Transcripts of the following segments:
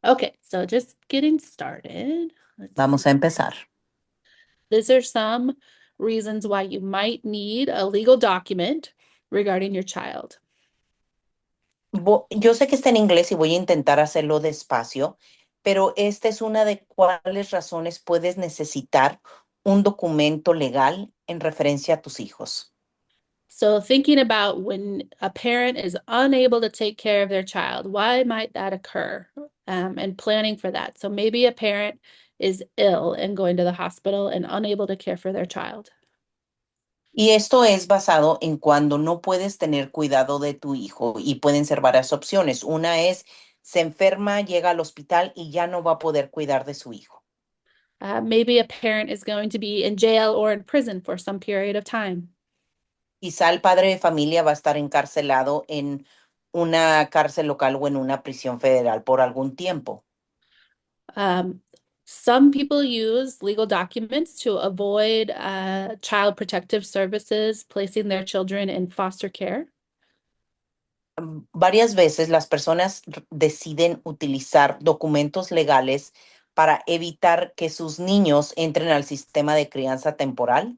Okay, so just getting started. Let's Vamos a see. empezar. These are some reasons why you might need a legal document regarding your child. Yo sé que está en inglés y voy a intentar hacerlo despacio, pero esta es una de cuáles razones puedes necesitar un documento legal en referencia a tus hijos. So, thinking about when a parent is unable to take care of their child, why might that occur? And planning for that. So, maybe a parent is ill and going to the hospital and unable to care for their child. Y esto es basado en cuando no puedes tener cuidado de tu hijo y pueden ser varias opciones. Una es, se enferma, llega al hospital y ya no va a poder cuidar de su hijo. Maybe a parent is going to be in jail or in prison for some period of time. Quizá el padre de familia va a estar encarcelado en una cárcel local o en una prisión federal por algún tiempo. Um, some people use legal documents to avoid child protective services placing their children in foster care. Varias veces las personas deciden utilizar documentos legales para evitar que sus niños entren al sistema de crianza temporal.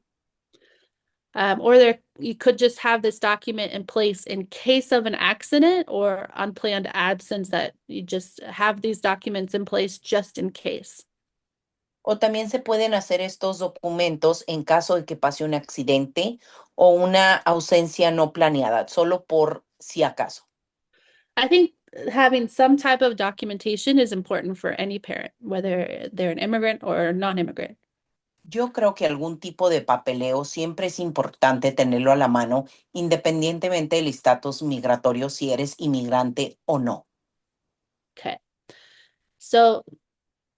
Or there, you could just have this document in place in case of an accident or unplanned absence, that you just have these documents in place just in case. O también se pueden hacer estos documentos en caso de que pase un accidente o una ausencia no planeada, solo por si acaso. I think having some type of documentation is important for any parent, whether they're an immigrant or non-immigrant. Yo creo que algún tipo de papeleo siempre es importante tenerlo a la mano, independientemente del estatus migratorio, si eres inmigrante o no. Okay. So,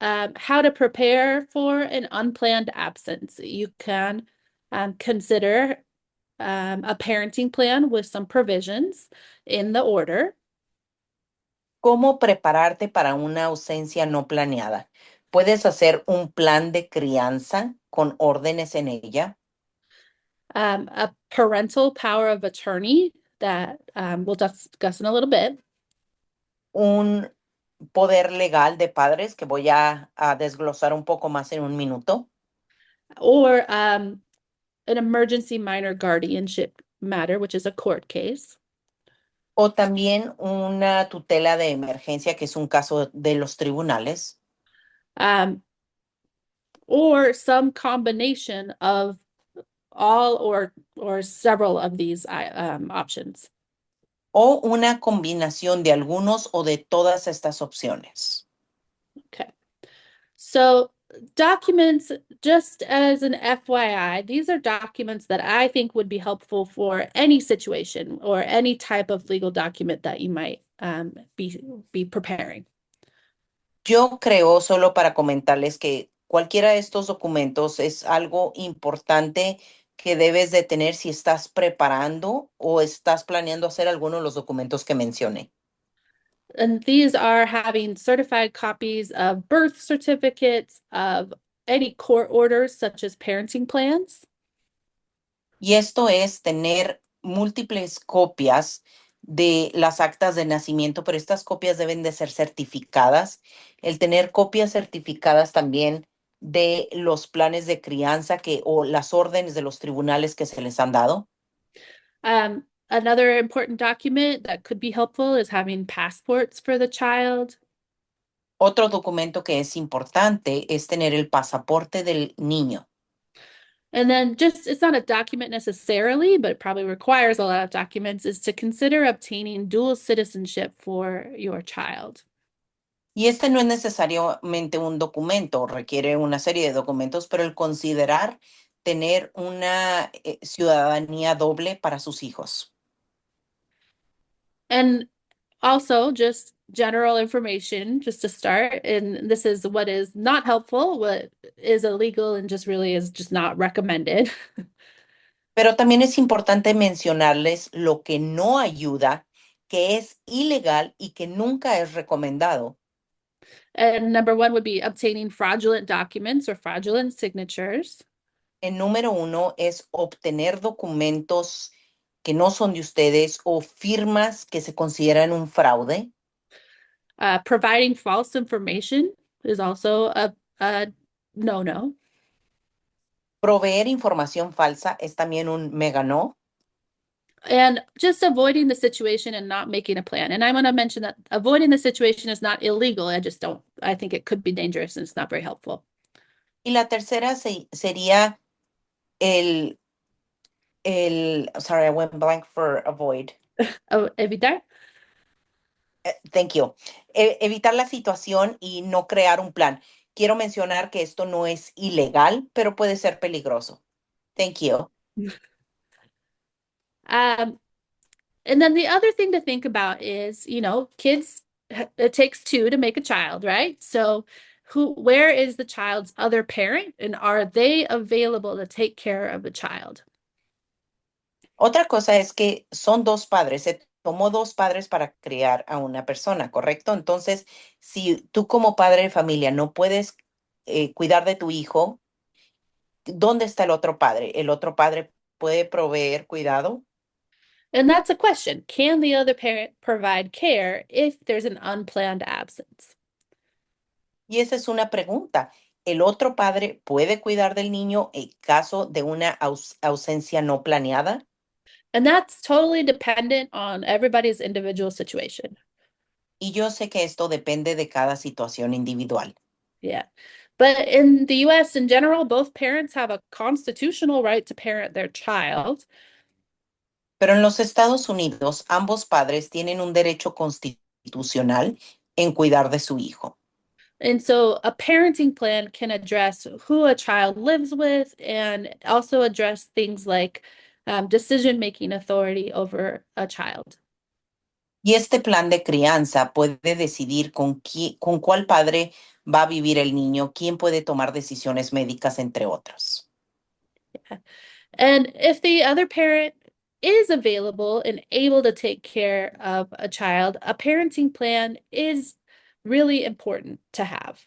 how to prepare for an unplanned absence. You can consider a parenting plan with some provisions in the order. ¿Cómo prepararte para una ausencia no planeada? Puedes hacer un plan de crianza con órdenes en ella, A parental power of attorney that we'll discuss in a little bit, un poder legal de padres que voy a desglosar un poco más en un minuto, or an emergency minor guardianship matter, which is a court case. o también una tutela de emergencia, que es un caso de los tribunales, Um, or some combination of all or several of these options. o una combinación de algunos o de todas estas opciones. Okay. So documents, just as an FYI, these are documents that I think would be helpful for any situation or any type of legal document that you might be preparing. Yo creo, solo para comentarles, que cualquiera de estos documentos es algo importante que debes de tener si estás preparando o estás planeando hacer alguno de los documentos que mencioné. And these are having certified copies of birth certificates, of any court orders, such as parenting plans. Y esto es tener múltiples copias de las actas de nacimiento, pero estas copias deben de ser certificadas. El tener copias certificadas también de los planes de crianza que o las órdenes de los tribunales que se les han dado. Another important document that could be helpful is having passports for the child. Otro documento que es importante es tener el pasaporte del niño. And then just, it's not a document necessarily, but it probably requires a lot of documents, is to consider obtaining dual citizenship for your child. Y este no es necesariamente un documento, requiere una serie de documentos, pero el considerar tener una ciudadanía doble para sus hijos. And also just general information just to start. And this is what is not helpful, what is illegal, and just really is just not recommended. Pero también es importante mencionarles lo que no ayuda, que es ilegal y que nunca es recomendado. And number one would be obtaining fraudulent documents or fraudulent signatures. El número uno es obtener documentos que no son de ustedes o firmas que se consideran un fraude. Providing false information is also a no-no. Proveer información falsa es también un mega no. And just avoiding the situation and not making a plan. And I'm going to mention that avoiding the situation is not illegal. I think it could be dangerous and it's not very helpful. Y la tercera sería el, sorry, I went blank for avoid. Evitar. Thank you. Evitar la situación y no crear un plan. Quiero mencionar que esto no es ilegal, pero puede ser peligroso. Thank you. Um, and then the other thing to think about is, kids, it takes two to make a child, right? So where is the child's other parent and are they available to take care of the child? Otra cosa es que son dos padres. Se tomó dos padres para criar a una persona, ¿correcto? Entonces, si tú como padre de familia no puedes cuidar de tu hijo, ¿dónde está el otro padre? ¿El otro padre puede proveer cuidado? And that's a question. Can the other parent provide care if there's an unplanned absence? Y esa es una pregunta. ¿El otro padre puede cuidar del niño en caso de una ausencia no planeada? And that's totally dependent on everybody's individual situation. Y yo sé que esto depende de cada situación individual. Yeah. But in the US in general, both parents have a constitutional right to parent their child. Pero en los Estados Unidos, ambos padres tienen un derecho constitucional en cuidar de su hijo. And so a parenting plan can address who a child lives with and also address things like decision-making authority over a child. Y este plan de crianza puede decidir con cuál padre va a vivir el niño, quién puede tomar decisiones médicas, entre otros. Yeah. And if the other parent is available and able to take care of a child, a parenting plan is really important to have.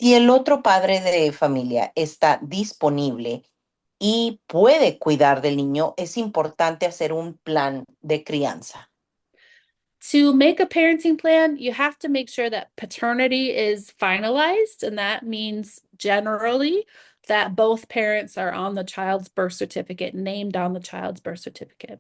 Si el otro padre de familia está disponible y puede cuidar del niño, es importante hacer un plan de crianza. To make a parenting plan, you have to make sure that paternity is finalized, and that means generally that both parents are on the child's birth certificate, named on the child's birth certificate.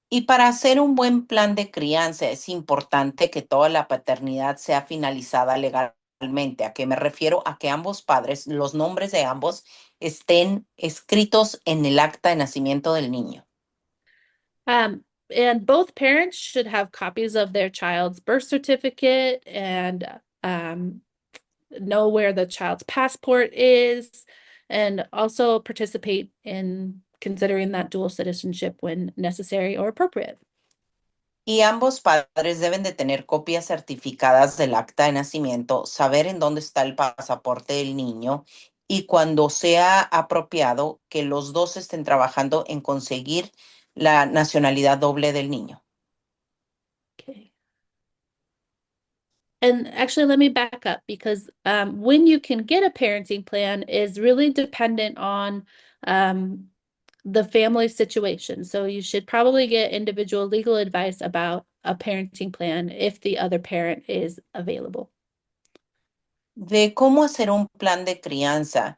Y para hacer un buen plan de crianza es importante que toda la paternidad sea finalizada legalmente. ¿A qué me refiero? A que ambos padres, los nombres de ambos, estén escritos en el acta de nacimiento del niño. And both parents should have copies of their child's birth certificate and know where the child's passport is, and also participate in considering that dual citizenship when necessary or appropriate. Y ambos padres deben de tener copias certificadas del acta de nacimiento, saber en dónde está el pasaporte del niño y cuando sea apropiado que los dos estén trabajando en conseguir la nacionalidad doble del niño. Okay. And actually, let me back up because when you can get a parenting plan is really dependent on the family situation. So you should probably get individual legal advice about a parenting plan if the other parent is available. De cómo hacer un plan de crianza,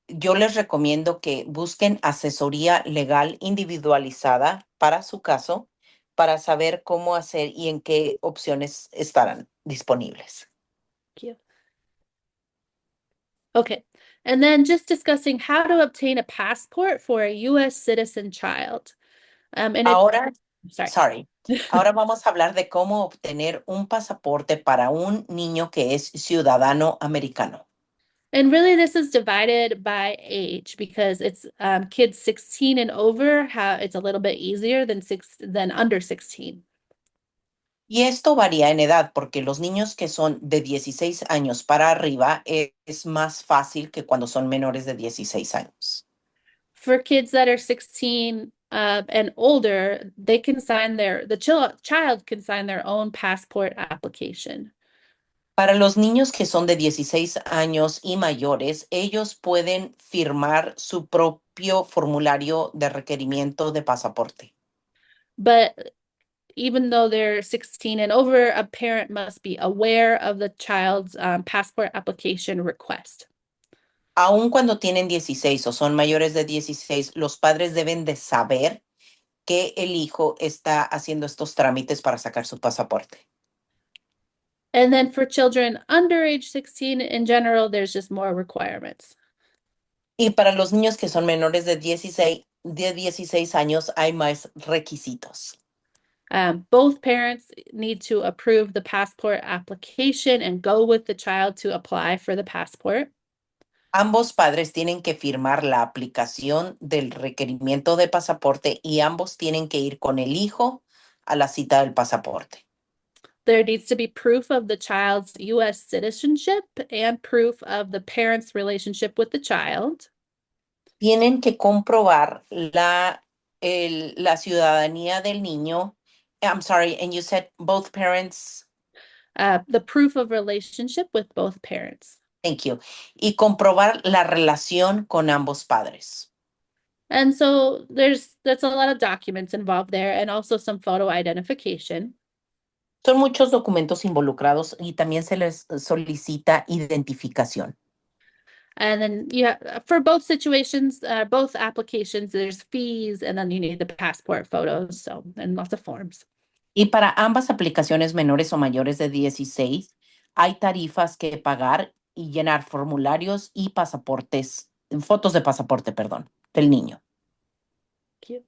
yo les recomiendo que busquen asesoría legal individualizada para su caso, para saber cómo hacer y en qué opciones estarán disponibles. Thank you. Okay. And then just discussing how to obtain a passport for a US citizen child. And it's, Ahora, sorry. sorry, ahora vamos a hablar de cómo obtener un pasaporte para un niño que es ciudadano americano. And really, this is divided by age because it's kids 16 and over, it's a little bit easier than under 16. Y esto varía en edad, porque los niños que son de 16 años para arriba es más fácil que cuando son menores de 16 años. For kids that are 16 and older, they can sign the child can sign their own passport application. Para los niños que son de 16 años y mayores, ellos pueden firmar su propio formulario de requerimiento de pasaporte. But even though they're 16 and over, a parent must be aware of the child's passport application request. Aun cuando tienen 16 o son mayores de 16, los padres deben de saber que el hijo está haciendo estos trámites para sacar su pasaporte. And then for children under age 16 in general, there's just more requirements. Y para los niños que son menores de 16 años hay más requisitos. Both parents need to approve the passport application and go with the child to apply for the passport. Ambos padres tienen que firmar la aplicación del requerimiento de pasaporte y ambos tienen que ir con el hijo a la cita del pasaporte. There needs to be proof of the child's US citizenship and proof of the parent's relationship with the child. Tienen que comprobar la ciudadanía del niño. I'm sorry, and you said both parents. The proof of relationship with both parents. Thank you. Y comprobar la relación con ambos padres. And so that's a lot of documents involved there and also some photo identification. Son muchos documentos involucrados y también se les solicita identificación. And then yeah, for both situations, both applications, there's fees and then you need the passport photos, so and lots of forms. Y para ambas aplicaciones menores o mayores de 16, hay tarifas que pagar y llenar formularios y pasaportes, fotos de pasaporte, perdón, del niño. Cute.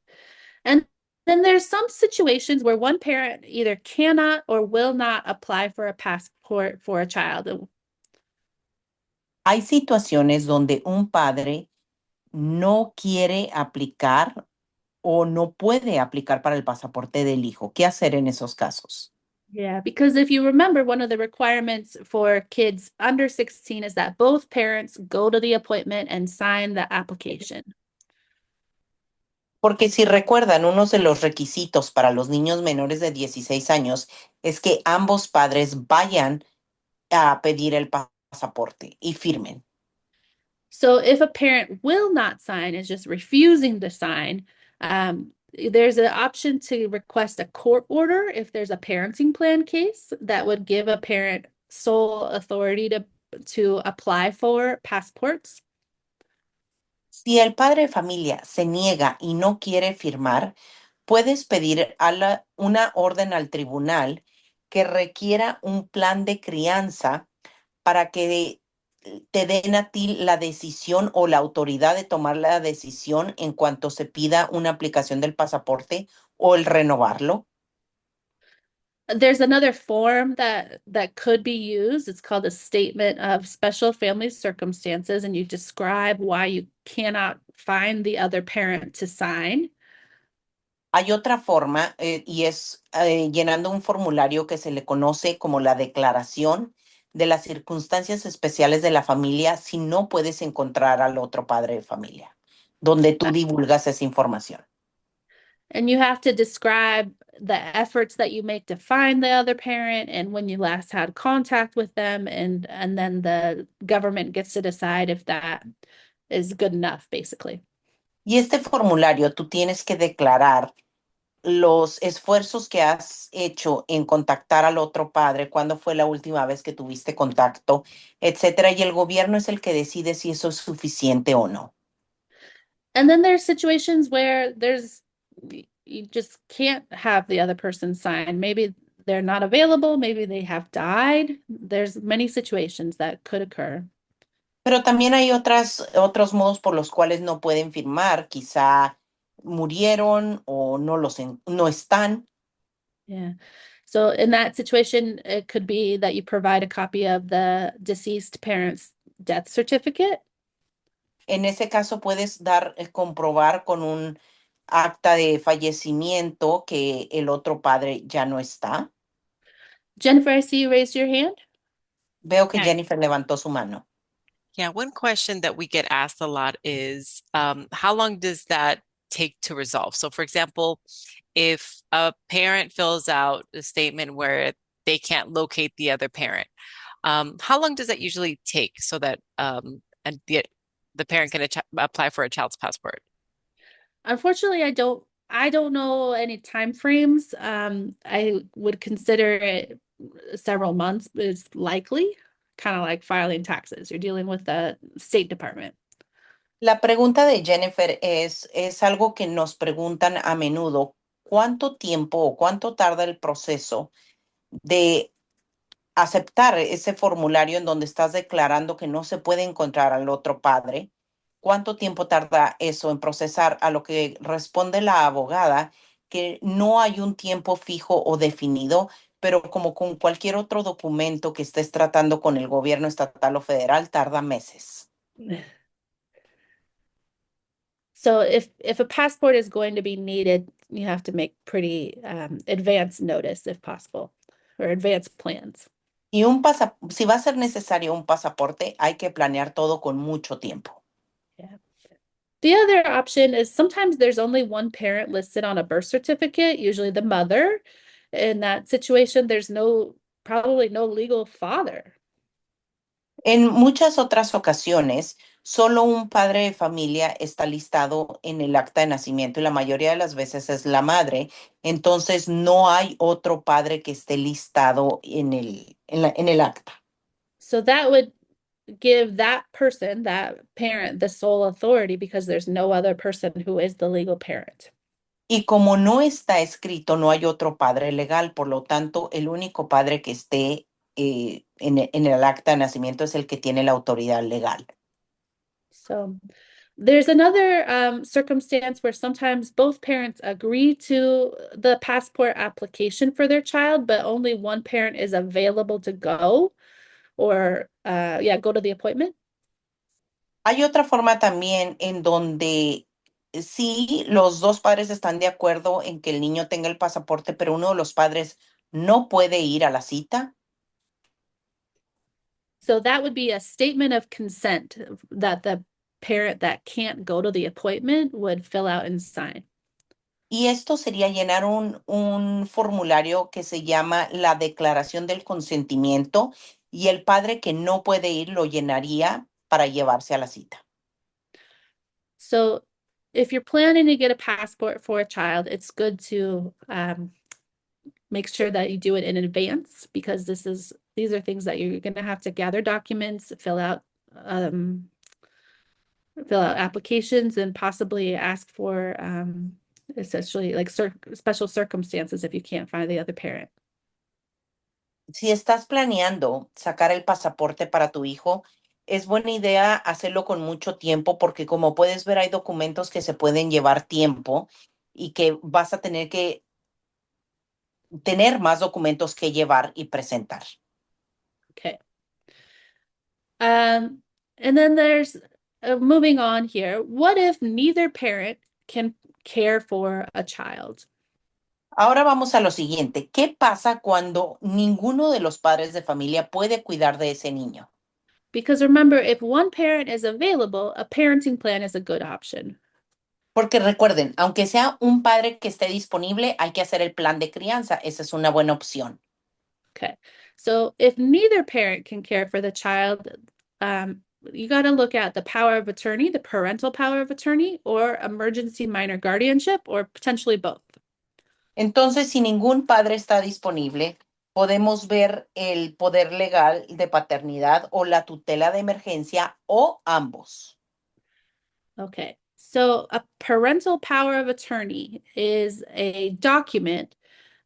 And then there's some situations where one parent either cannot or will not apply for a passport for a child. Hay situaciones donde un padre no quiere aplicar o no puede aplicar para el pasaporte del hijo. ¿Qué hacer en esos casos? Yeah, because if you remember, one of the requirements for kids under 16 is that both parents go to the appointment and sign the application. Porque si recuerdan, uno de los requisitos para los niños menores de 16 años es que ambos padres vayan a pedir el pasaporte y firmen. So if a parent will not sign, is just refusing to sign, there's an option to request a court order if there's a parenting plan case that would give a parent sole authority to apply for passports. Si el padre de familia se niega y no quiere firmar, puedes pedir una orden al tribunal que requiera un plan de crianza para que te den a ti la decisión o la autoridad de tomar la decisión en cuanto se pida una aplicación del pasaporte o el renovarlo. There's another form that could be used. It's called a statement of special family circumstances, and you describe why you cannot find the other parent to sign. Hay otra forma y es llenando un formulario que se le conoce como la declaración de las circunstancias especiales de la familia si no puedes encontrar al otro padre de familia, donde tú divulgas esa información. And you have to describe the efforts that you make to find the other parent and when you last had contact with them, and then the government gets to decide if that is good enough, basically. Y este formulario tú tienes que declarar los esfuerzos que has hecho en contactar al otro padre, cuándo fue la última vez que tuviste contacto, etcétera, y el gobierno es el que decide si eso es suficiente o no. And then there's situations where you just can't have the other person sign. Maybe they're not available, maybe they have died. There's many situations that could occur. Pero también hay otros modos por los cuales no pueden firmar, quizá murieron o no están. Yeah. So in that situation, it could be that you provide a copy of the deceased parent's death certificate. En ese caso puedes comprobar con un acta de fallecimiento que el otro padre ya no está. Jennifer, I see you raised your hand. Veo que Yeah. Jennifer levantó su mano. Yeah, one question that we get asked a lot is how long does that take to resolve? So, for example, if a parent fills out a statement where they can't locate the other parent, how long does that usually take so that and the parent can apply for a child's passport? Unfortunately, I don't I don't know any time frames. I would consider it several months is likely, kind of like filing taxes. You're dealing with the State Department. La pregunta de Jennifer es algo que nos preguntan a menudo. ¿Cuánto tiempo o cuánto tarda el proceso de aceptar ese formulario en donde estás declarando que no se puede encontrar al otro padre? ¿Cuánto tiempo tarda eso en procesar? A lo que responde la abogada, que no hay un tiempo fijo o definido, pero como con cualquier otro documento que estés tratando con el gobierno estatal o federal, tarda meses. So if a passport is going to be needed, you have to make pretty advance notice if possible, or advance plans. Y si va a ser necesario un pasaporte, hay que planear todo con mucho tiempo. Yeah. The other option is sometimes there's only one parent listed on a birth certificate, usually the mother. In that situation, there's probably no legal father. En muchas otras ocasiones, solo un padre de familia está listado en el acta de nacimiento y la mayoría de las veces es la madre. Entonces, no hay otro padre que esté listado en el acta. So that would give that person, that parent, the sole authority because there's no other person who is the legal parent. Y como no está escrito, no hay otro padre legal. Por lo tanto, el único padre que esté en el acta de nacimiento es el que tiene la autoridad legal. So there's another circumstance where sometimes both parents agree to the passport application for their child, but only one parent is available to go or go to the appointment. Hay otra forma también en donde sí, los dos padres están de acuerdo en que el niño tenga el pasaporte, pero uno de los padres no puede ir a la cita. So that would be a statement of consent that the parent that can't go to the appointment would fill out and sign. Y esto sería llenar un formulario que se llama la declaración del consentimiento y el padre que no puede ir lo llenaría para llevarse a la cita. So if you're planning to get a passport for a child, it's good to make sure that you do it in advance because these are things that you're going to have to gather documents, fill out applications, and possibly ask for essentially like special circumstances if you can't find the other parent. Si estás planeando sacar el pasaporte para tu hijo, es buena idea hacerlo con mucho tiempo porque como puedes ver hay documentos que se pueden llevar tiempo y que vas a tener que tener más documentos que llevar y presentar. Okay. And then there's moving on here. What if neither parent can care for a child? Ahora vamos a lo siguiente. ¿Qué pasa cuando ninguno de los padres de familia puede cuidar de ese niño? Because remember, if one parent is available, a parenting plan is a good option. Porque recuerden, aunque sea un padre que esté disponible, hay que hacer el plan de crianza. Esa es una buena opción. Okay. So if neither parent can care for the child, you got to look at the power of attorney, the parental power of attorney, or emergency minor guardianship, or potentially both. Entonces, si ningún padre está disponible, podemos ver el poder legal de paternidad o la tutela de emergencia o ambos. Okay. So a parental power of attorney is a document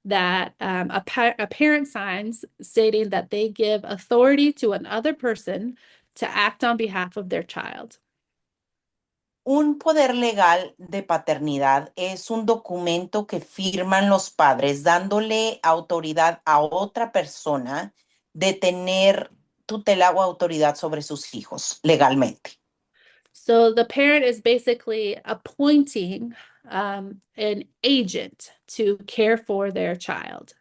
that a parent signs stating that they give authority to another person to act on behalf of their child. Un poder legal de paternidad es un documento que firman los padres dándole autoridad a otra persona de tener tutela o autoridad sobre sus hijos legalmente. So the parent is basically appointing an agent to care for their child.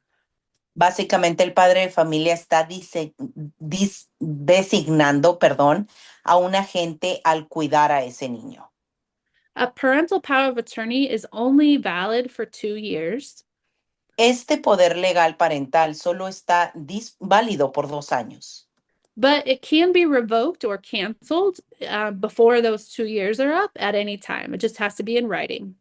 Básicamente, el padre de familia está designando, a un agente al cuidar a ese niño. A parental power of attorney is only valid for 2 years. Este poder legal parental solo está válido por 2 años. But it can be revoked or canceled before those 2 years are up at any time. It just has to be in writing.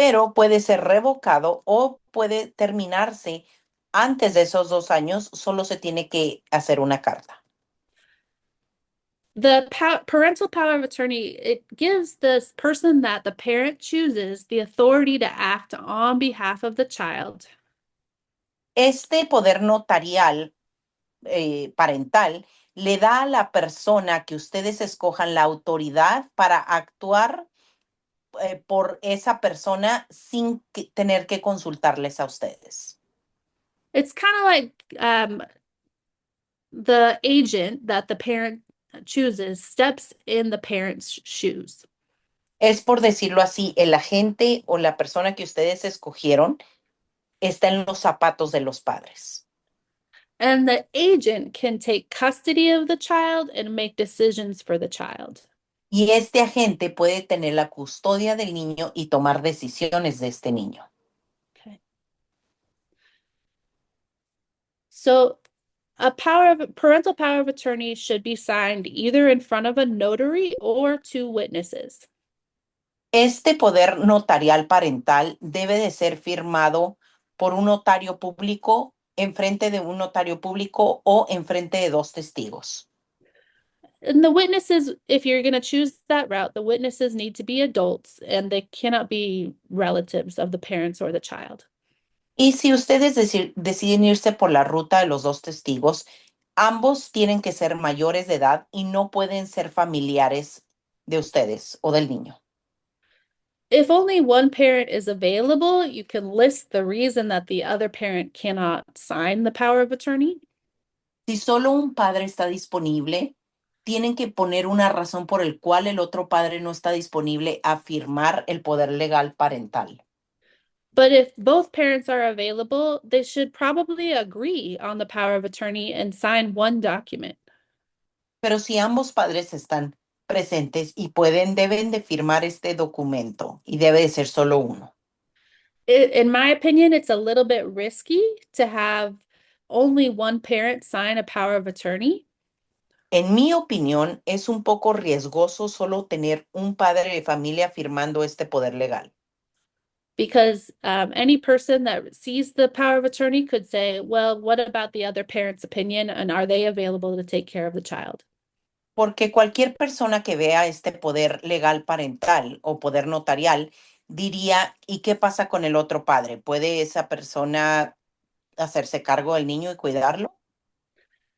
pero puede ser revocado o puede terminarse antes de esos 2 años. Solo se tiene que hacer una carta. The parental power of attorney, it gives the person that the parent chooses the authority to act on behalf of the child. Este poder notarial parental le da a la persona que ustedes escojan la autoridad para actuar por esa persona sin tener que consultarles a ustedes. It's kind of like the agent that the parent chooses steps in the parent's shoes. Es por decirlo así, el agente o la persona que ustedes escogieron está en los zapatos de los padres. And the agent can take custody of the child and make decisions for the child. Y este agente puede tener la custodia del niño y tomar decisiones de este niño. Okay. So a parental power of attorney should be signed either in front of a notary or two witnesses. Este poder notarial parental debe de ser firmado por un notario público, enfrente de un notario público o enfrente de 2 testigos. And the witnesses, if you're going to choose that route, the witnesses need to be adults and they cannot be relatives of the parents or the child. Y si ustedes deciden irse por la ruta de los 2 testigos, ambos tienen que ser mayores de edad y no pueden ser familiares de ustedes o del niño. If only one parent is available, you can list the reason that the other parent cannot sign the power of attorney. Si solo un padre está disponible, tienen que poner una razón por el cual el otro padre no está disponible a firmar el poder legal parental. But if both parents are available, they should probably agree on the power of attorney and sign one document. Pero si ambos padres están presentes y deben de firmar este documento y debe de ser solo uno. In my opinion, it's a little bit risky to have only one parent sign a power of attorney. En mi opinión, es un poco riesgoso solo tener un padre de familia firmando este poder legal. Because any person that sees the power of attorney could say, well, what about the other parent's opinion and are they available to take care of the child? Porque cualquier persona que vea este poder legal parental o poder notarial diría, ¿y qué pasa con el otro padre? ¿Puede esa persona hacerse cargo del niño y cuidarlo?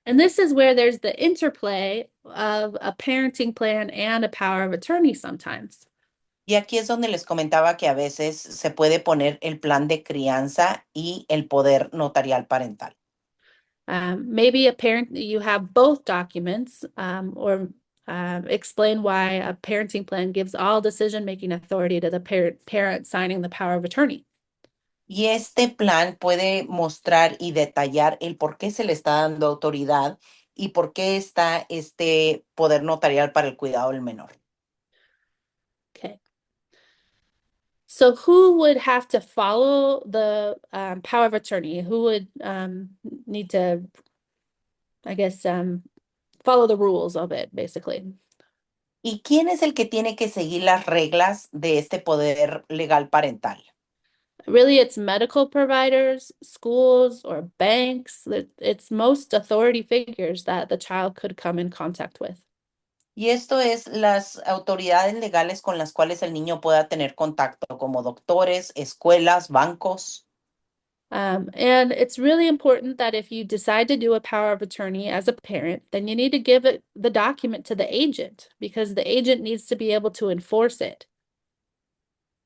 And this is where there's the interplay of a parenting plan and a power of attorney sometimes. Y aquí es donde les comentaba que a veces se puede poner el plan de crianza y el poder notarial parental. Maybe a parent, you have both documents, or explain why a parenting plan gives all decision-making authority to the parent signing the power of attorney. Y este plan puede mostrar y detallar el por qué se le está dando autoridad y por qué está este poder notarial para el cuidado del menor. Okay. So who would have to follow the power of attorney? Who would need to, I guess, follow the rules of it, basically? ¿Y quién es el que tiene que seguir las reglas de este poder legal parental? Really, it's medical providers, schools, or banks. It's most authority figures that the child could come in contact with. Y esto es las autoridades legales con las cuales el niño pueda tener contacto, como doctores, escuelas, bancos. And it's really important that if you decide to do a power of attorney as a parent, then you need to give the document to the agent because the agent needs to be able to enforce it.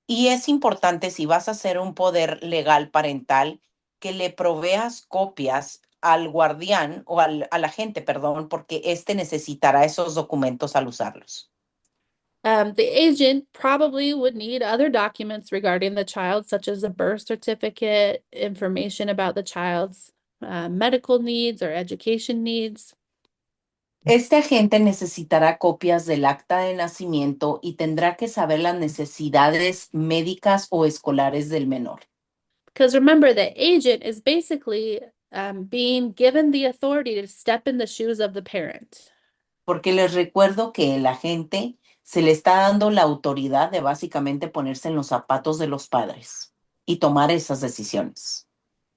Y es importante, si vas a hacer un poder legal parental, que le proveas copias al guardián o al agente, perdón, porque éste necesitará esos documentos al usarlos. The agent probably would need other documents regarding the child, such as a birth certificate, information about the child's medical needs or education needs. Este agente necesitará copias del acta de nacimiento y tendrá que saber las necesidades médicas o escolares del menor. Because remember, the agent is basically being given the authority to step in the shoes of the parent. Porque les recuerdo que el agente Se le está dando la autoridad de básicamente ponerse en los zapatos de los padres y tomar esas decisiones,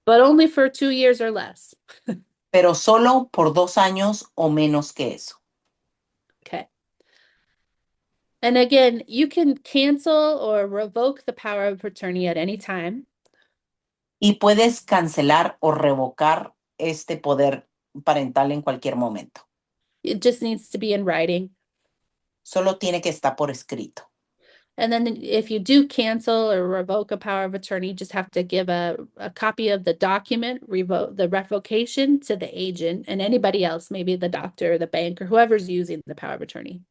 but only for 2 years or less. pero solo por 2 años o menos que eso. Okay. And again, you can cancel or revoke the power of attorney at any time. Y puedes cancelar o revocar este poder parental en cualquier momento. It just needs to be in writing. Solo tiene que estar por escrito. And then if you do cancel or revoke a power of attorney, you just have to give a copy of the document, revoke the revocation to the agent and anybody else, maybe the doctor, the bank, or whoever's using the power of attorney.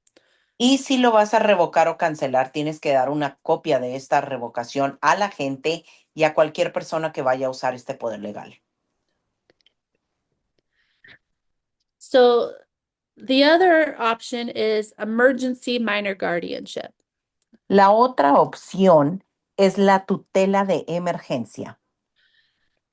Y si lo vas a revocar o cancelar, tienes que dar una copia de esta revocación a la gente y a cualquier persona que vaya a usar este poder legal. So the other option is emergency minor guardianship. La otra opción es la tutela de emergencia.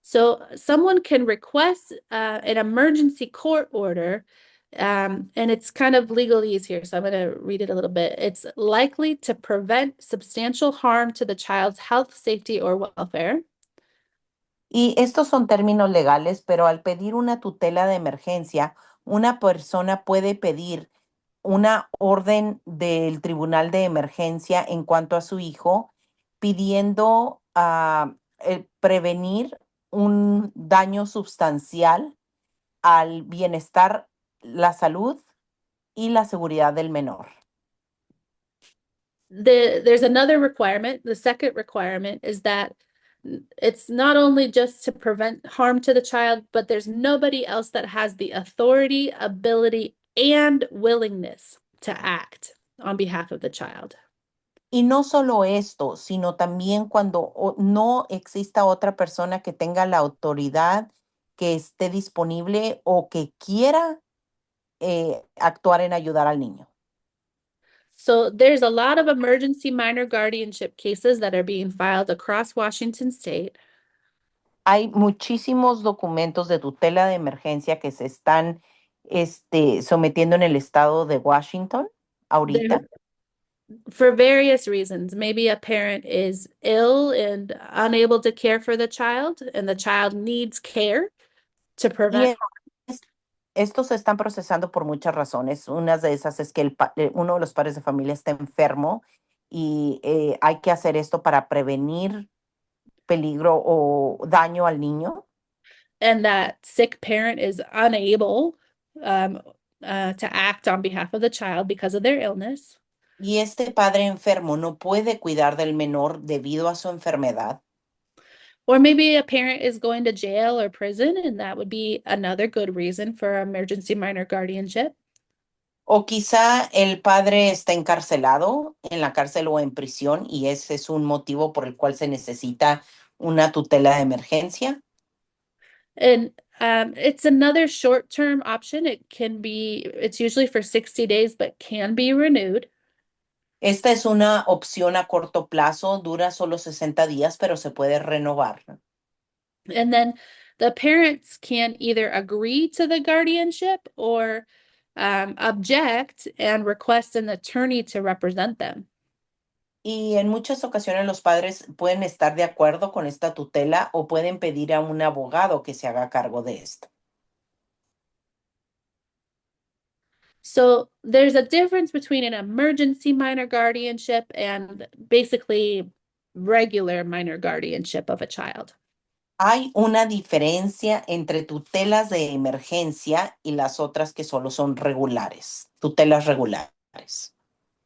So someone can request an emergency court order, and it's kind of legalese here, so I'm going to read it a little bit. It's likely to prevent substantial harm to the child's health, safety, or welfare. Y estos son términos legales, pero al pedir una tutela de emergencia, una persona puede pedir una orden del tribunal de emergencia en cuanto a su hijo, pidiendo prevenir un daño sustancial al bienestar, la salud y la seguridad del menor. There's another requirement. The second requirement is that it's not only just to prevent harm to the child, but there's nobody else that has the authority, ability, and willingness to act on behalf of the child. Y no solo esto, sino también cuando no exista otra persona que tenga la autoridad, que esté disponible o que quiera actuar en ayudar al niño. So there's a lot of emergency minor guardianship cases that are being filed across Washington state. Hay muchísimos documentos de tutela de emergencia que se están sometiendo en el estado de Washington ahorita. For various reasons. Maybe a parent is ill and unable to care for the child, and the child needs care to prevent. Estos se están procesando por muchas razones. Una de esas es que uno de los padres de familia está enfermo y hay que hacer esto para prevenir peligro o daño al niño. And that sick parent is unable to act on behalf of the child because of their illness. Y este padre enfermo no puede cuidar del menor debido a su enfermedad. Or maybe a parent is going to jail or prison, and that would be another good reason for emergency minor guardianship. O quizá el padre está encarcelado en la cárcel o en prisión y ese es un motivo por el cual se necesita una tutela de emergencia. And it's another short-term option. It's usually for 60 days, but can be renewed. Esta es una opción a corto plazo, dura solo 60 días, pero se puede renovar. And then the parents can either agree to the guardianship or object and request an attorney to represent them. Y en muchas ocasiones los padres pueden estar de acuerdo con esta tutela o pueden pedir a un abogado que se haga cargo de esto. So there's a difference between an emergency minor guardianship and basically regular minor guardianship of a child. Hay una diferencia entre tutelas de emergencia y las otras que solo son regulares, tutelas regulares.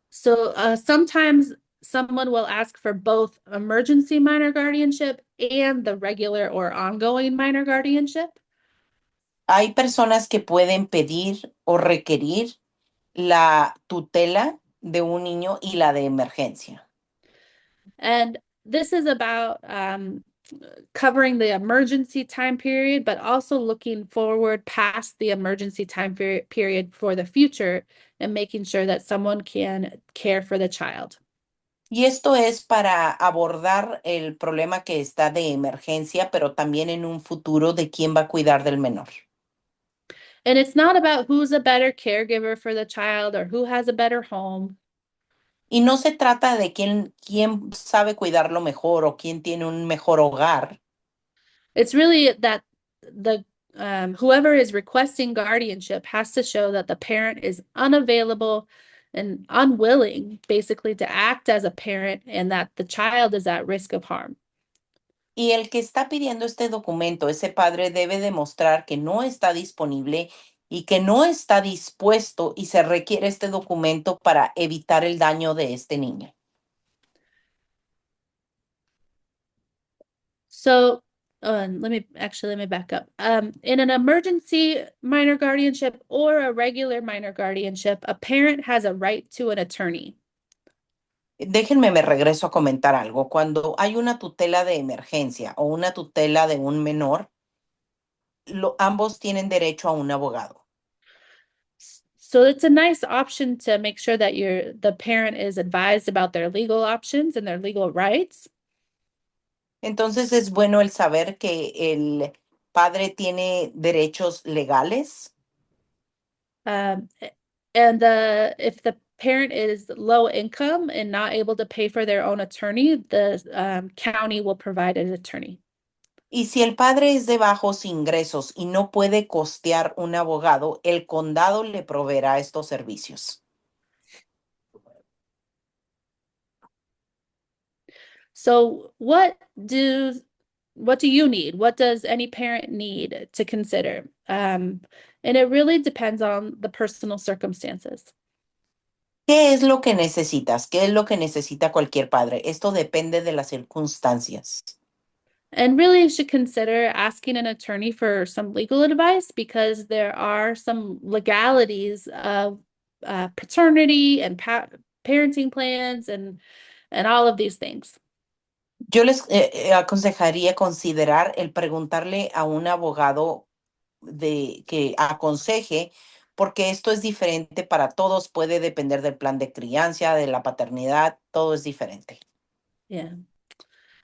So sometimes someone will ask for both emergency minor guardianship and the regular or ongoing minor guardianship. Hay personas que pueden pedir o requerir la tutela de un niño y la de emergencia. And this is about covering the emergency time period, but also looking forward past the emergency time period for the future and making sure that someone can care for the child. Y esto es para abordar el problema que está de emergencia, pero también en un futuro de quién va a cuidar del menor. And it's not about who's a better caregiver for the child or who has a better home. Y no se trata de quién sabe cuidarlo mejor o quién tiene un mejor hogar, It's really that the whoever is requesting guardianship has to show that the parent is unavailable and unwilling, basically, to act as a parent and that the child is at risk of harm. y el que está pidiendo este documento, ese padre debe demostrar que no está disponible y que no está dispuesto y se requiere este documento para evitar el daño de este niño. So, let me back up. In an emergency minor guardianship or a regular minor guardianship, a parent has a right to an attorney. Déjenme, me regreso a comentar algo. Cuando hay una tutela de emergencia o una tutela de un menor, ambos tienen derecho a un abogado. So it's a nice option to make sure that the parent is advised about their legal options and their legal rights. Entonces es bueno el saber que el padre tiene derechos legales. Um, and if the parent is low income and not able to pay for their own attorney, the county will provide an attorney. Y si el padre es de bajos ingresos y no puede costear un abogado, el condado le proveerá estos servicios. So what do you need? What does any parent need to consider? And it really depends on the personal circumstances. ¿Qué es lo que necesitas? ¿Qué es lo que necesita cualquier padre? Esto depende de las circunstancias. And really, you should consider asking an attorney for some legal advice because there are some legalities of paternity and parenting plans and all of these things. Yo les aconsejaría considerar el preguntarle a un abogado de que aconseje, porque esto es diferente para todos, puede depender del plan de crianza, de la paternidad, todo es diferente. Yeah.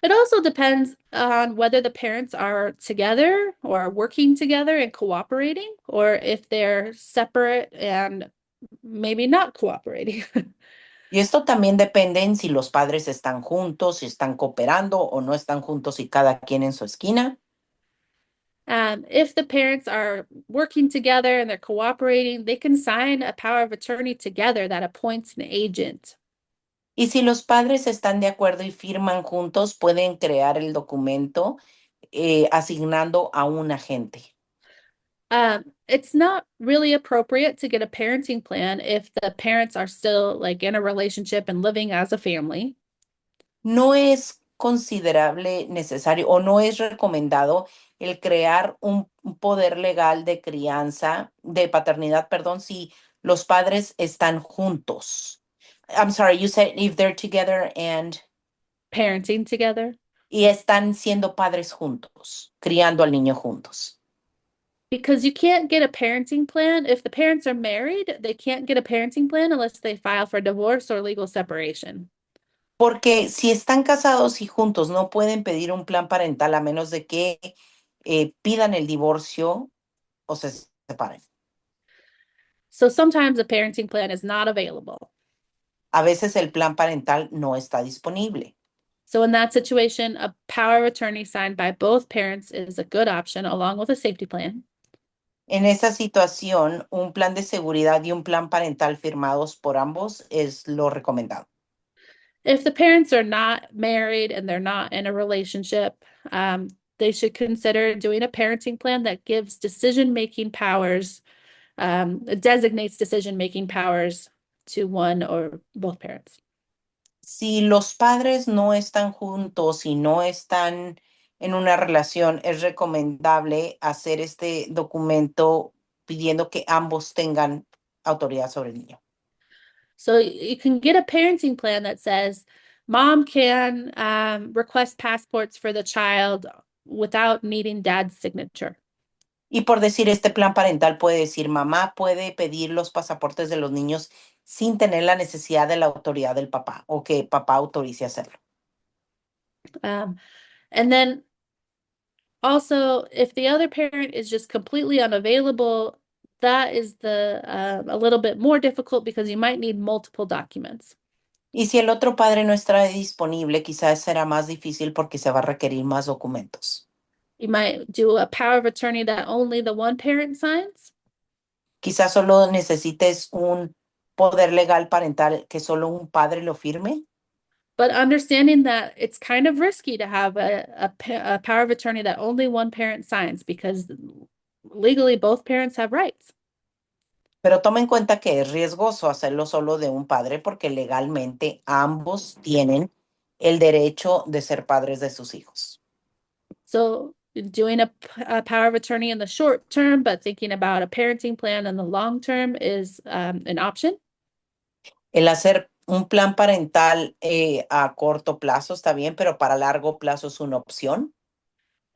It also depends on whether the parents are together or working together and cooperating, or if they're separate and maybe not cooperating. Y esto también depende en si los padres están juntos, si están cooperando o no están juntos y cada quien en su esquina. If the parents are working together and they're cooperating, they can sign a power of attorney together that appoints an agent. Y si los padres están de acuerdo y firman juntos, pueden crear el documento asignando a un agente. It's not really appropriate to get a parenting plan if the parents are still like in a relationship and living as a family. No es considerable necesario o no es recomendado el crear un poder legal de crianza, de paternidad, perdón, si los padres están juntos. I'm sorry, you said if they're together Parenting together. y están siendo padres juntos, criando al niño juntos. Because you can't get a parenting plan if the parents are married, they can't get a parenting plan unless they file for divorce or legal separation. Porque si están casados y juntos, no pueden pedir un plan parental a menos de que pidan el divorcio o se separen. So sometimes a parenting plan is not available. A veces el plan parental no está disponible. So in that situation, a power of attorney signed by both parents is a good option along with a safety plan. En esa situación, un plan de seguridad y un plan parental firmados por ambos es lo recomendado. If the parents are not married and they're not in a relationship, they should consider doing a parenting plan that gives decision-making powers, designates decision-making powers to one or both parents. Si los padres no están juntos y no están en una relación, es recomendable hacer este documento pidiendo que ambos tengan autoridad sobre el niño. So you can get a parenting plan that says mom can request passports for the child without needing dad's signature. Y por decir, este plan parental puede decir, mamá puede pedir los pasaportes de los niños sin tener la necesidad de la autoridad del papá o que papá autorice hacerlo. And then also, if the other parent is just completely unavailable, that is a little bit more difficult because you might need multiple documents. Y si el otro padre no está disponible, quizás será más difícil porque se va a requerir más documentos. You might do a power of attorney that only the one parent signs. Quizás solo necesites un poder legal parental que solo un padre lo firme. But understanding that it's kind of risky to have a power of attorney that only one parent signs because legally both parents have rights. Pero toma en cuenta que es riesgoso hacerlo solo de un padre porque legalmente ambos tienen el derecho de ser padres de sus hijos. So doing a power of attorney in the short term, but thinking about a parenting plan in the long term is an option. El hacer un plan parental a corto plazo está bien, pero para largo plazo es una opción.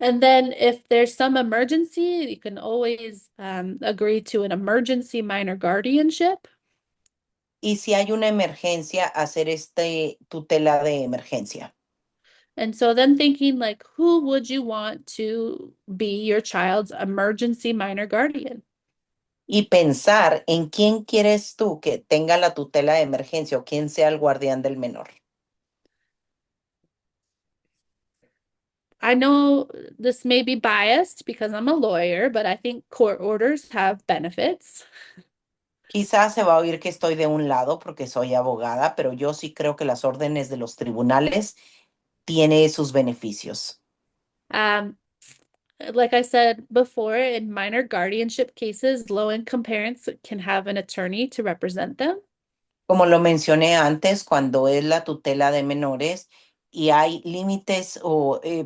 And then if there's some emergency, you can always agree to an emergency minor guardianship. Y si hay una emergencia, hacer tutela de emergencia. And so then thinking like, who would you want to be your child's emergency minor guardian? Y pensar en quién quieres tú que tenga la tutela de emergencia o quién sea el guardián del menor. I know this may be biased because I'm a lawyer, but I think court orders have benefits. Quizás se va a oír que estoy de un lado porque soy abogada, pero yo sí creo que las órdenes de los tribunales tienen sus beneficios. Um, like I said before, in minor guardianship cases, low-income parents can have an attorney to represent them. Como lo mencioné antes, cuando es la tutela de menores y hay límites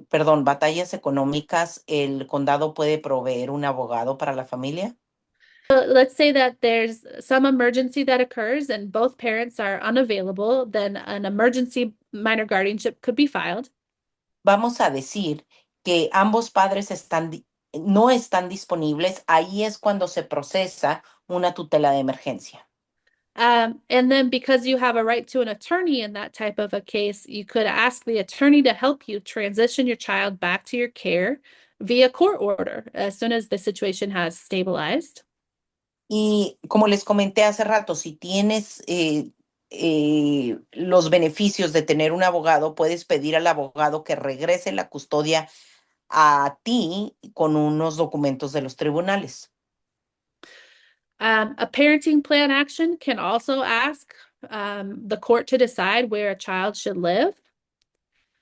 perdón, batallas económicas, el condado puede proveer un abogado para la familia. Let's say that there's some emergency that occurs and both parents are unavailable, then an emergency minor guardianship could be filed. Vamos a decir que ambos padres no están disponibles, ahí es cuando se procesa una tutela de emergencia. And then because you have a right to an attorney in that type of a case, you could ask the attorney to help you transition your child back to your care via court order as soon as the situation has stabilized. Y como les comenté hace rato, si tienes los beneficios de tener un abogado, puedes pedir al abogado que regrese la custodia a ti con unos documentos de los tribunales. A parenting plan action can also ask the court to decide where a child should live.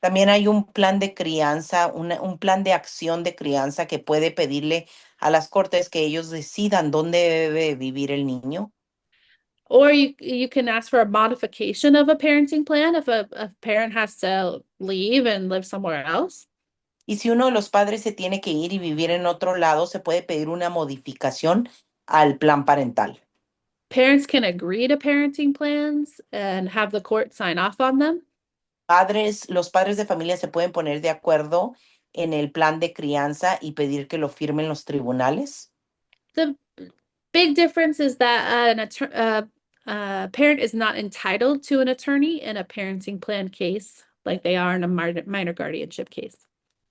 También hay un plan de crianza, un plan de acción de crianza que puede pedirle a las cortes que ellos decidan dónde debe vivir el niño. Or you can ask for a modification of a parenting plan if a parent has to leave and live somewhere else. Y si uno de los padres se tiene que ir y vivir en otro lado, se puede pedir una modificación al plan parental. Parents can agree to parenting plans and have the court sign off on them. Los padres de familia se pueden poner de acuerdo en el plan de crianza y pedir que lo firmen los tribunales. The big difference is that a parent is not entitled to an attorney in a parenting plan case like they are in a minor guardianship case.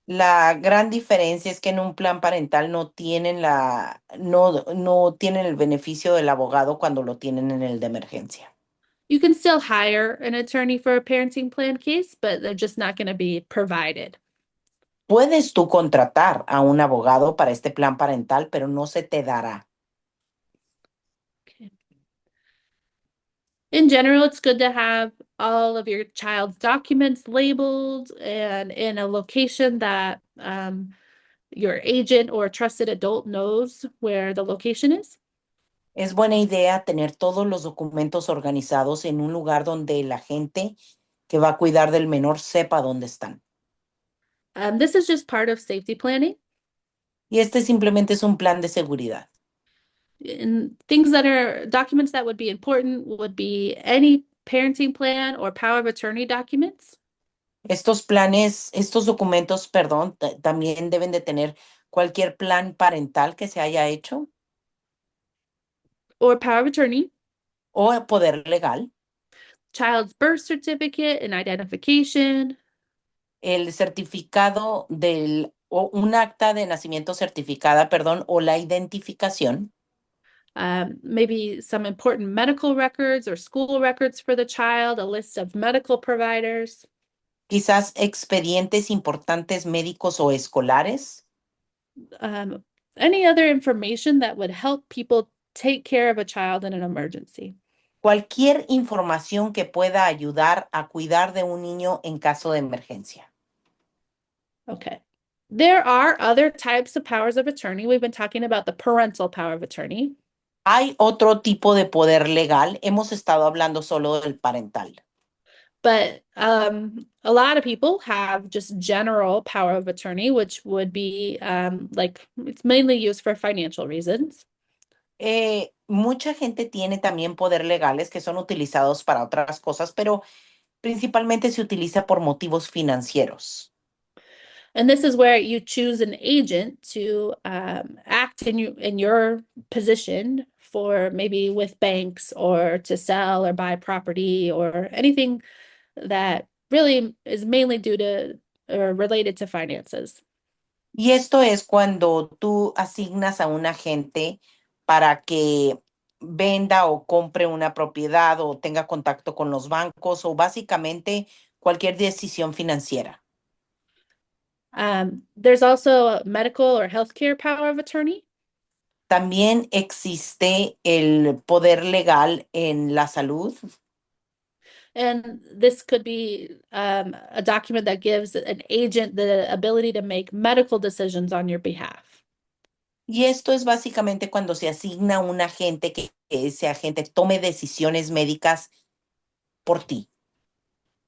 La gran diferencia es que en un plan parental no tienen el beneficio del abogado cuando lo tienen en el de emergencia. You can still hire an attorney for a parenting plan case, but they're just not going to be provided. Puedes tú contratar a un abogado para este plan parental, pero no se te dará. Okay. In general, it's good to have all of your child's documents labeled and in a location that your agent or trusted adult knows where the location is. Es buena idea tener todos los documentos organizados en un lugar donde la gente que va a cuidar del menor sepa dónde están. This is just part of safety planning. Y este simplemente es un plan de seguridad. And things that are documents that would be important would be any parenting plan or power of attorney documents. Estos documentos, perdón, también deben de tener cualquier plan parental que se haya hecho Or power of attorney, o poder legal, child's birth certificate and identification, el certificado o un acta de nacimiento certificada, perdón, o la identificación, maybe some important medical records or school records for the child, a list of medical providers, Quizás expedientes importantes médicos o escolares. any other information that would help people take care of a child in an emergency. Cualquier información que pueda ayudar a cuidar de un niño en caso de emergencia. Okay. There are other types of powers of attorney. We've been talking about the parental power of attorney. Hay otro tipo de poder legal. Hemos estado hablando solo del parental. But a lot of people have just general power of attorney, which would be like it's mainly used for financial reasons. Mucha gente tiene también poder legales que son utilizados para otras cosas, pero principalmente se utiliza por motivos financieros. And this is where you choose an agent to act in your position for maybe with banks or to sell or buy property or anything that really is mainly due to or related to finances. Y esto es cuando tú asignas a un agente para que venda o compre una propiedad o tenga contacto con los bancos o básicamente cualquier decisión financiera. There's also a medical or healthcare power of attorney. También existe el poder legal en la salud. And this could be a document that gives an agent the ability to make medical decisions on your behalf. Y esto es básicamente cuando se asigna un agente que ese agente tome decisiones médicas por ti.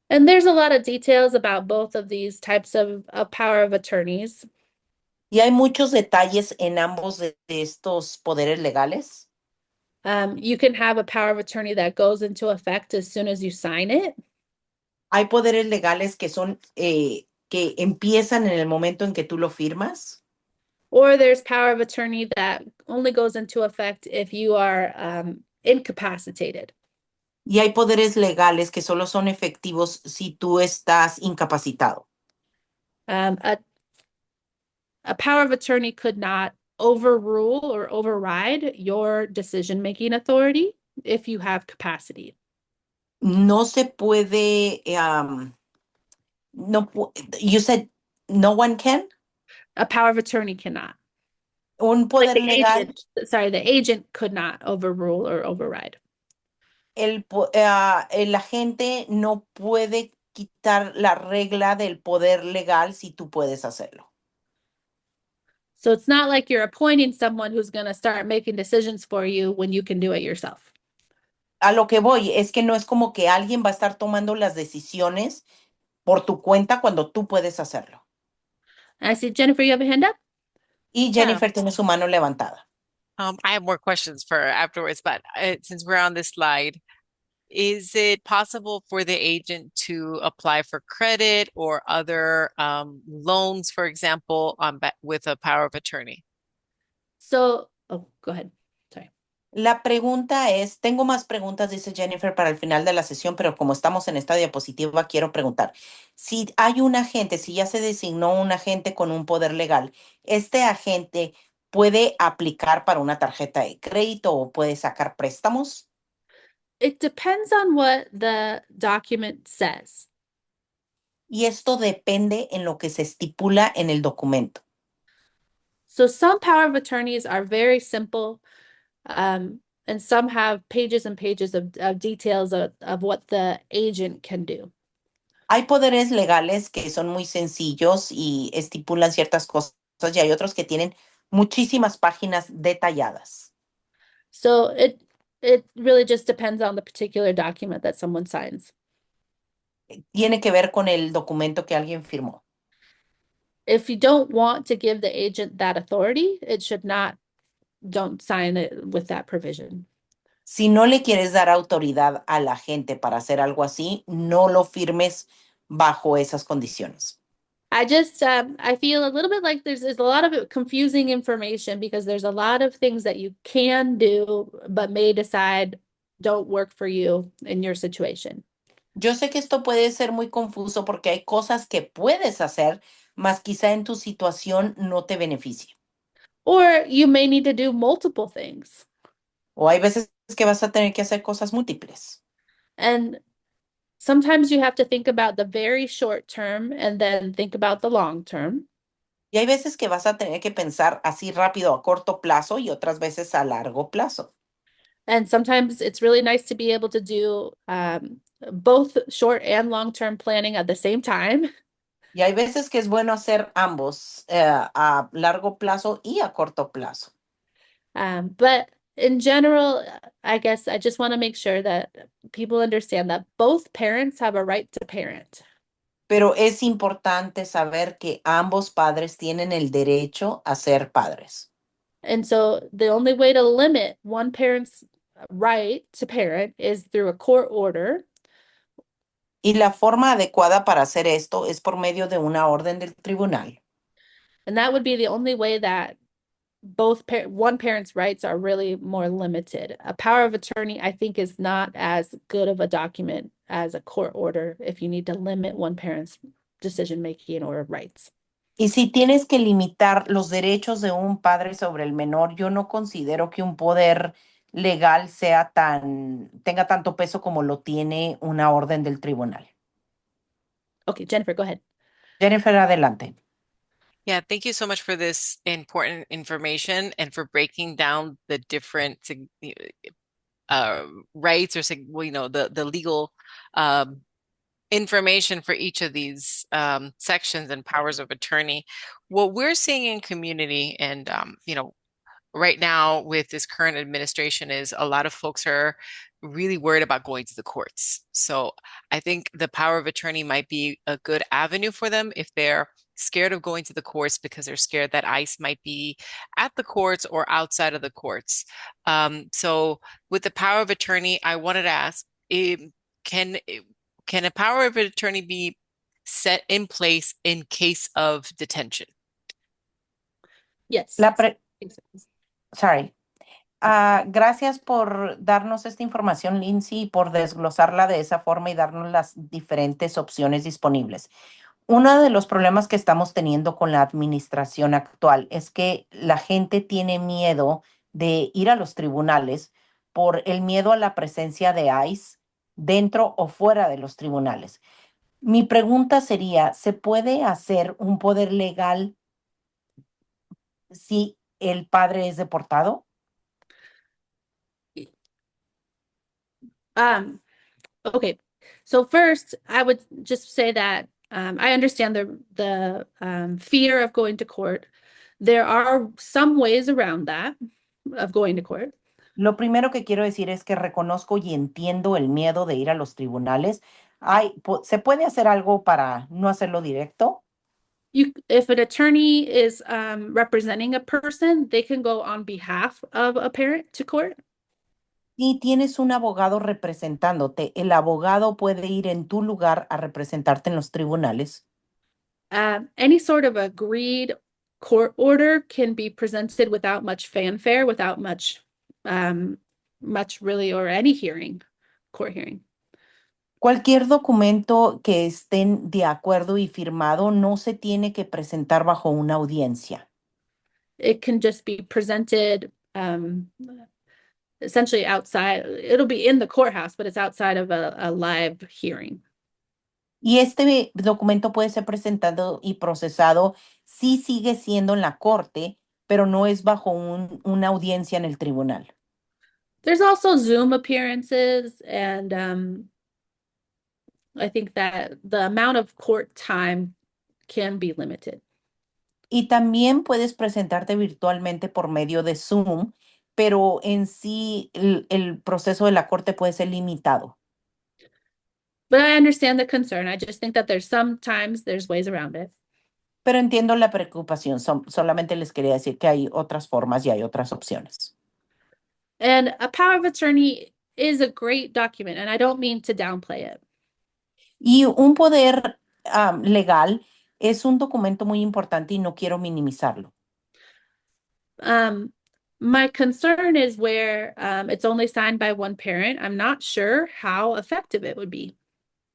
And there's a lot of details about both of these types of power of attorneys. Y hay muchos detalles en ambos de estos poderes legales. You can have a power of attorney that goes into effect as soon as you sign it. Hay poderes legales que son que empiezan en el momento en que tú lo firmas. Or there's power of attorney that only goes into effect if you are incapacitated. Y hay poderes legales que solo son efectivos si tú estás incapacitado. A power of attorney could not overrule or override your decision-making authority if you have capacity. No se puede, you said no one can. A power of attorney cannot. Un poder legal, The agent could not overrule or override. el agente no puede quitar la regla del poder legal si tú puedes hacerlo. So it's not like you're appointing someone who's going to start making decisions for you when you can do it yourself. A lo que voy es que no es como que alguien va a estar tomando las decisiones por tu cuenta cuando tú puedes hacerlo. I see, Jennifer, you have a hand up? Y Jennifer tiene su mano levantada. I have more questions for afterwards, but since we're on this slide, is it possible for the agent to apply for credit or other loans, for example, with a power of attorney? So, oh, go ahead. Sorry. La pregunta es, tengo más preguntas, dice Jennifer, para el final de la sesión, pero como estamos en esta diapositiva, quiero preguntar, si hay un agente, si ya se designó un agente con un poder legal, ¿este agente puede aplicar para una tarjeta de crédito o puede sacar préstamos? It depends on what the document says. Y esto depende en lo que se estipula en el documento. So some power of attorneys are very simple, and some have pages and pages of details of what the agent can do. Hay poderes legales que son muy sencillos y estipulan ciertas cosas y hay otros que tienen muchísimas páginas detalladas. So it really just depends on the particular document that someone signs. Tiene que ver con el documento que alguien firmó. If you don't want to give the agent that authority, don't sign it with that provision. Si no le quieres dar autoridad a la gente para hacer algo así, no lo firmes bajo esas condiciones. I feel a little bit like there's a lot of confusing information because there's a lot of things that you can do, but may decide don't work for you in your situation. Yo sé que esto puede ser muy confuso porque hay cosas que puedes hacer, mas quizá en tu situación no te beneficie. Or you may need to do multiple things. O hay veces que vas a tener que hacer cosas múltiples. And sometimes you have to think about the very short term and then think about the long term. Y hay veces que vas a tener que pensar así rápido a corto plazo y otras veces a largo plazo. And sometimes it's really nice to be able to do both short and long-term planning at the same time. Y hay veces que es bueno hacer ambos a largo plazo y a corto plazo. But in general, I guess I just want to make sure that people understand that both parents have a right to parent. Pero es importante saber que ambos padres tienen el derecho a ser padres. And so the only way to limit one parent's right to parent is through a court order. Y la forma adecuada para hacer esto es por medio de una orden del tribunal. And that would be the only way that one parent's rights are really more limited. A power of attorney, I think, is not as good of a document as a court order if you need to limit one parent's decision making or rights. Y si tienes que limitar los derechos de un padre sobre el menor, yo no considero que un poder legal tenga tanto peso como lo tiene una orden del tribunal. Okay, Jennifer, go ahead. Jennifer, adelante. Yeah, thank you so much for this important information and for breaking down the different rights or the legal information for each of these sections and powers of attorney. What we're seeing in community and right now with this current administration is a lot of folks are really worried about going to the courts. So I think the power of attorney might be a good avenue for them if they're scared of going to the courts because they're scared that ICE might be at the courts or outside of the courts. So with the power of attorney, I wanted to ask, can can a power of attorney be set in place in case of detention? Yes. Sorry. Gracias por darnos esta información, Lindsay, y por desglosarla de esa forma y darnos las diferentes opciones disponibles. Uno de los problemas que estamos teniendo con la administración actual es que la gente tiene miedo de ir a los tribunales por el miedo a la presencia de ICE dentro o fuera de los tribunales. Mi pregunta sería, ¿se puede hacer un poder legal si el padre es deportado? Okay. So first, I would just say that I understand the fear of going to court. There are some ways around that of going to court. Lo primero que quiero decir es que reconozco y entiendo el miedo de ir a los tribunales. ¿Se puede hacer algo para no hacerlo directo? If an attorney is representing a person, they can go on behalf of a parent to court. Si tienes un abogado representándote, el abogado puede ir en tu lugar a representarte en los tribunales. Any sort of agreed court order can be presented without much fanfare, without much really, or any court hearing. Cualquier documento que estén de acuerdo y firmado no se tiene que presentar bajo una audiencia. It can just be presented essentially outside. It'll be in the courthouse, but it's outside of a live hearing. Y este documento puede ser presentado y procesado si sigue siendo en la corte, pero no es bajo una audiencia en el tribunal. There's also Zoom appearances, and I think that the amount of court time can be limited. Y también puedes presentarte virtualmente por medio de Zoom, pero en sí el proceso de la corte puede ser limitado. But I understand the concern. I just think that there's ways around it. Pero entiendo la preocupación. Solamente les quería decir que hay otras formas y hay otras opciones. And a power of attorney is a great document, and I don't mean to downplay it. Y un poder legal es un documento muy importante y no quiero minimizarlo. My concern is where it's only signed by one parent. I'm not sure how effective it would be.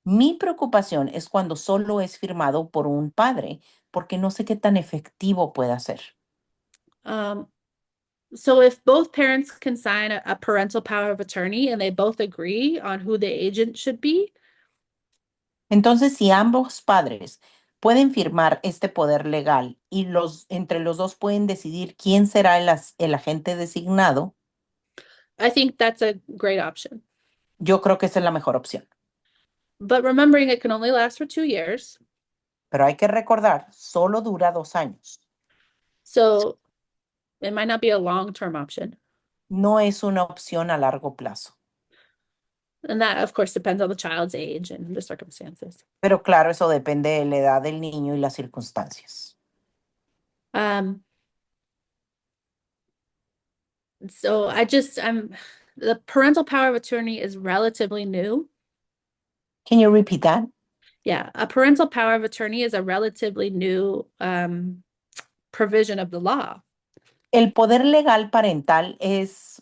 Mi preocupación es cuando solo es firmado por un padre, porque no sé qué tan efectivo pueda ser. Um, So if both parents can sign a parental power of attorney and they both agree on who the agent should be, Entonces, si ambos padres pueden firmar este poder legal y entre los dos pueden decidir quién será el agente designado, I think that's a great option. yo creo que esa es la mejor opción. But remembering it can only last for 2 years. Pero hay que recordar, solo dura 2 años. So it might not be a long-term option. No es una opción a largo plazo. And that, of course, depends on the child's age and the circumstances. Pero claro, eso depende de la edad del niño y las circunstancias. So the parental power of attorney is relatively new. Can you repeat that? Yeah, a parental power of attorney is a relatively new provision of the law. El poder legal parental es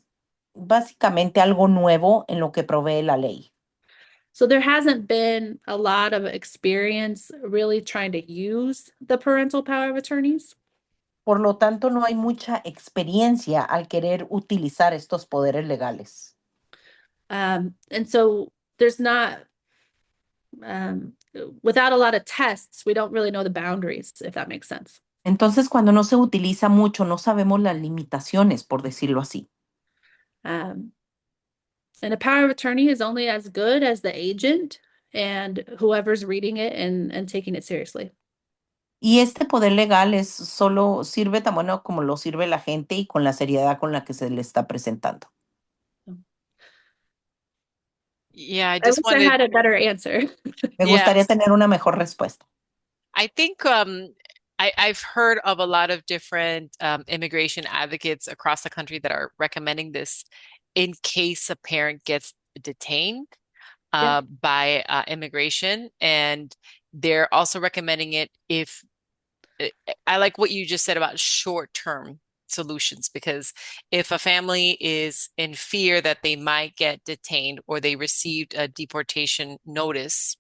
básicamente algo nuevo en lo que provee la ley. So there hasn't been a lot of experience really trying to use the parental power of attorneys. Por lo tanto, no hay mucha experiencia al querer utilizar estos poderes legales. And so there's not, without a lot of tests, we don't really know the boundaries, if that makes sense. Entonces, cuando no se utiliza mucho, no sabemos las limitaciones, por decirlo así. And a power of attorney is only as good as the agent and whoever's reading it and taking it seriously. Y este poder legal solo sirve tan bueno como lo sirve la gente y con la seriedad con la que se le está presentando. Yeah, I I just wish I wanted, had a better answer. Me yeah, gustaría tener una mejor respuesta. I think I've heard of a lot of different immigration advocates across the country that are recommending this in case a parent gets detained Yeah. by immigration. And they're also recommending it if I like what you just said about short-term solutions, because if a family is in fear that they might get detained or they received a deportation notice,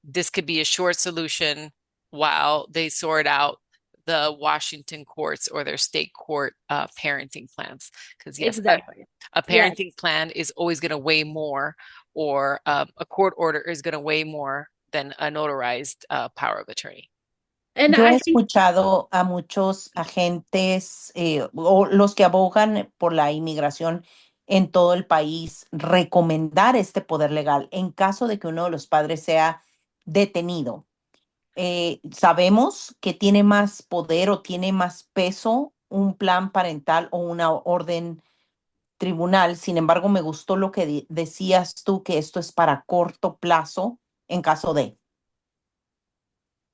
this could be a short solution while they sort out the Washington courts or their state court parenting plans. Because yes, Exactly. a Yeah. parenting plan is always going to weigh more, or a court order is going to weigh more than a notarized power of attorney. And Yo he I think escuchado a muchos agentes o los que abogan por la inmigración en todo el país recomendar este poder legal en caso de que uno de los padres sea detenido. Sabemos que tiene más poder o tiene más peso un plan parental o una orden tribunal. Sin embargo, me gustó lo que decías tú, que esto es para corto plazo en caso de.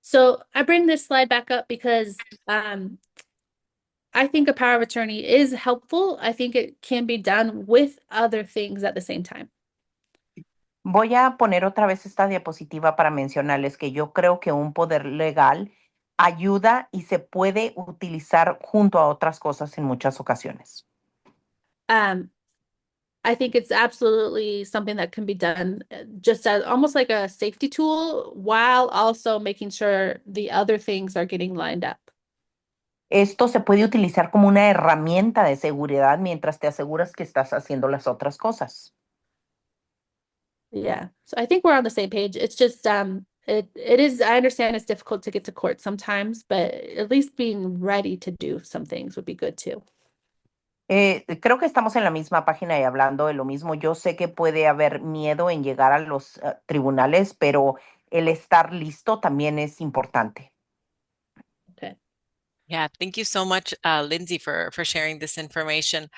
so. I bring this slide back up because I think a power of attorney is helpful. I think it can be done with other things at the same time. Voy a poner otra vez esta diapositiva para mencionarles que yo creo que un poder legal ayuda y se puede utilizar junto a otras cosas en muchas ocasiones. I think it's absolutely something that can be done just as almost like a safety tool while also making sure the other things are getting lined up. Esto se puede utilizar como una herramienta de seguridad mientras te aseguras que estás haciendo las otras cosas. Yeah. So I think we're on the same page. It's just it is, I understand it's difficult to get to court sometimes, but at least being ready to do some things would be good too. Creo que estamos en la misma página y hablando de lo mismo. Yo sé que puede haber miedo en llegar a los tribunales, pero el estar listo también es importante. Okay. Yeah, thank you so much, Lindsay, for sharing this information.